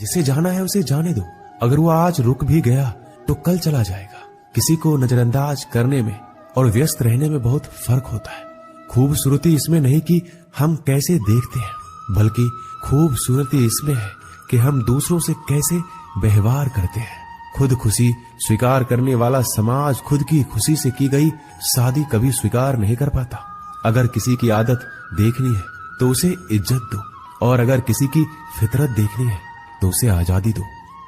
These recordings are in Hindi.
जिसे जाना है उसे जाने दो। अगर वो आज रुक भी गया तो कल चला जाएगा। किसी को नजरअंदाज करने में और व्यस्त रहने में बहुत फर्क होता है। खूबसूरती इसमें नहीं कि हम कैसे देखते हैं, बल्कि खूबसूरती इसमें है कि हम दूसरों से कैसे व्यवहार करते हैं। खुद खुशी स्वीकार करने वाला समाज खुद की खुशी से की गई शादी कभी स्वीकार नहीं कर पाता। अगर किसी की आदत देखनी है तो उसे इज्जत दो, और अगर किसी की फितरत देखनी है तो उसे आजादी दो।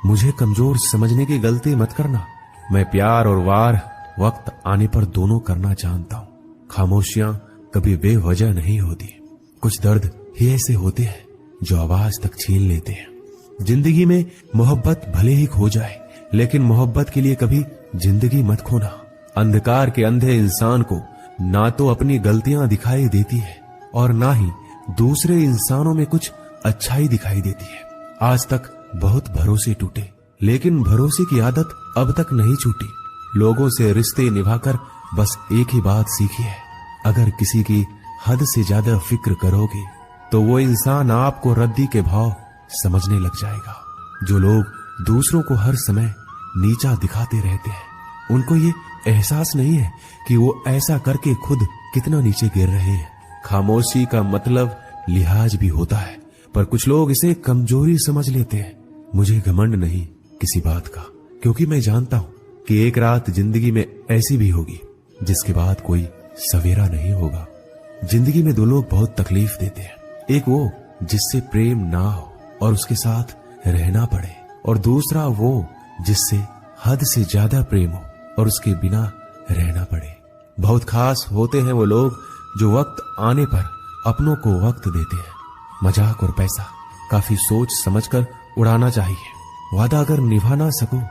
मुझे कमजोर समझने की गलती मत करना। मैं प्यार और वार वक्त आने पर दोनों करना जानता हूँ। खामोशियां कभी बेवजह नहीं होती। कुछ दर्द ही ऐसे होते हैं जो आवाज तक छीन लेते हैं। जिंदगी में मोहब्बत भले ही खो जाए, लेकिन मोहब्बत के लिए कभी जिंदगी मत खोना। अंधकार के अंधे इंसान को ना तो अपनी गलतियां दिखाई देती है और ना ही दूसरे इंसानों में कुछ अच्छाई दिखाई देती है। आज तक बहुत भरोसे टूटे, लेकिन भरोसे की आदत अब तक नहीं छूटी। लोगों से रिश्ते निभाकर बस एक ही बात सीखी है, अगर किसी की हद से ज्यादा फिक्र करोगे तो वो इंसान आपको रद्दी के भाव समझने लग जाएगा। जो लोग दूसरों को हर समय नीचा दिखाते रहते हैं, उनको ये एहसास नहीं है कि वो ऐसा करके खुद कितना नीचे गिर रहे हैं। खामोशी का मतलब लिहाज भी होता है, पर कुछ लोग इसे कमजोरी समझ लेते हैं। मुझे घमंड नहीं किसी बात का, क्योंकि मैं जानता हूं कि एक रात जिंदगी में ऐसी भी होगी जिसके बाद कोई सवेरा नहीं होगा। जिंदगी में दो लोग बहुत तकलीफ देते हैं। एक वो जिससे प्रेम ना हो और उसके साथ रहना पड़े, और दूसरा वो जिससे हद से ज्यादा प्रेम हो और उसके बिना रहना पड़े। बहुत खास होते हैं वो लोग जो वक्त आने पर अपनों को वक्त देते हैं। मजाक और पैसा काफी सोच समझकर उड़ाना चाहिए। वादा अगर निभा ना सको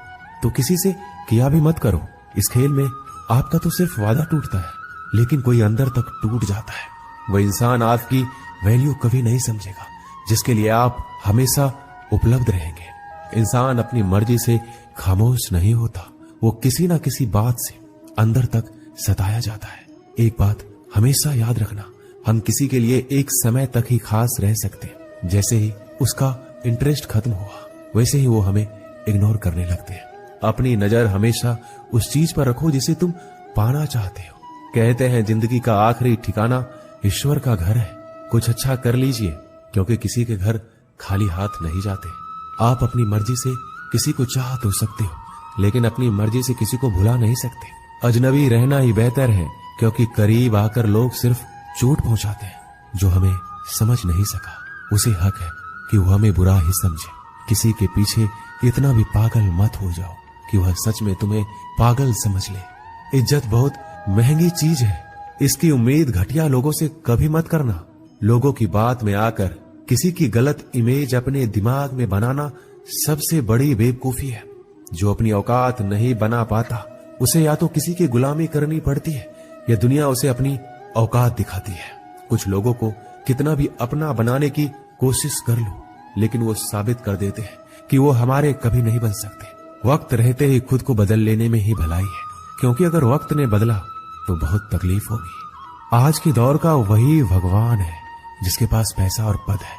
तो किसी से किया भी मत करो। इस खेल में आपका तो सिर्फ वादा टूटता है, लेकिन कोई अंदर तक टूट जाता है। वह इंसान आपकी वैल्यू कभी नहीं समझेगा जिसके लिए आप हमेशा उपलब्ध रहेंगे। इंसान अपनी मर्जी से खामोश नहीं होता, वो किसी ना किसी बात से अंदर तक सताया जाता है। एक बात हमेशा याद रखना, हम किसी के लिए एक समय तक ही खास रह सकते हैं। जैसे ही उसका इंटरेस्ट खत्म हुआ, वैसे ही वो हमें इग्नोर करने लगते हैं। अपनी नजर हमेशा उस चीज पर रखो जिसे तुम पाना चाहते हो। कहते हैं जिंदगी का आखिरी ठिकाना ईश्वर का घर है। कुछ अच्छा कर लीजिए, क्योंकि किसी के घर खाली हाथ नहीं जाते। आप अपनी मर्जी से किसी को चाह तो सकते हो, लेकिन अपनी मर्जी से किसी को भुला नहीं सकते। अजनबी रहना ही बेहतर है, क्योंकि करीब आकर लोग सिर्फ चोट पहुंचाते हैं। जो हमें समझ नहीं सका उसे हक है कि वो हमें बुरा ही समझे। किसी के पीछे इतना भी पागल मत हो जाओ कि वह सच में तुम्हें पागल समझ ले। इज्जत बहुत महंगी चीज है, इसकी उम्मीद घटिया लोगों से कभी मत करना। लोगों की बात में आकर किसी की गलत इमेज अपने दिमाग में बनाना सबसे बड़ी बेवकूफी है। जो अपनी औकात नहीं बना पाता उसे या तो किसी की गुलामी करनी पड़ती है या दुनिया उसे अपनी औकात दिखाती है। कुछ लोगों को कितना भी अपना बनाने की कोशिश कर लो, लेकिन वो साबित कर देते हैं कि वो हमारे कभी नहीं बन सकते। वक्त रहते ही खुद को बदल लेने में ही भलाई है, क्योंकि अगर वक्त ने बदला तो बहुत तकलीफ होगी। आज के दौर का वही भगवान है जिसके पास पैसा और पद है।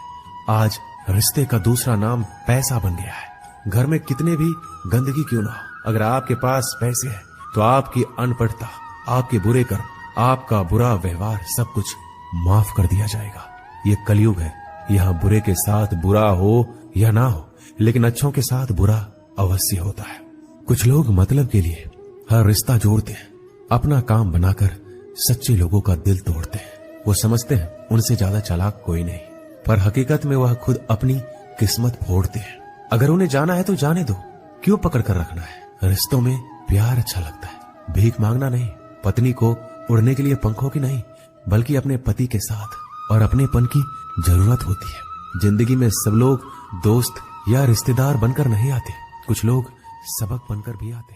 आज रिश्ते का दूसरा नाम पैसा बन गया है। घर में कितने भी गंदगी क्यों ना हो, अगर आपके पास पैसे हैं तो आपकी अनपढ़ता, आपके बुरे कर्म, आपका बुरा व्यवहार सब कुछ माफ कर दिया जाएगा। ये कलयुग है, यहाँ बुरे के साथ बुरा हो या ना हो, लेकिन अच्छों के साथ बुरा अवश्य होता है। कुछ लोग मतलब के लिए हर रिश्ता जोड़ते हैं, अपना काम बनाकर सच्चे लोगों का दिल तोड़ते हैं। वो समझते हैं उनसे ज्यादा चालाक कोई नहीं, पर हकीकत में वह खुद अपनी किस्मत फोड़ते हैं। अगर उन्हें जाना है तो जाने दो, क्यों पकड़ कर रखना है। रिश्तों में प्यार अच्छा लगता है, भीख मांगना नहीं। पत्नी को उड़ने के लिए पंखों की नहीं, बल्कि अपने पति के साथ और अपनेपन की जरूरत होती है। जिंदगी में सब लोग दोस्त या रिश्तेदार बनकर नहीं आते, कुछ लोग सबक बनकर भी आते हैं।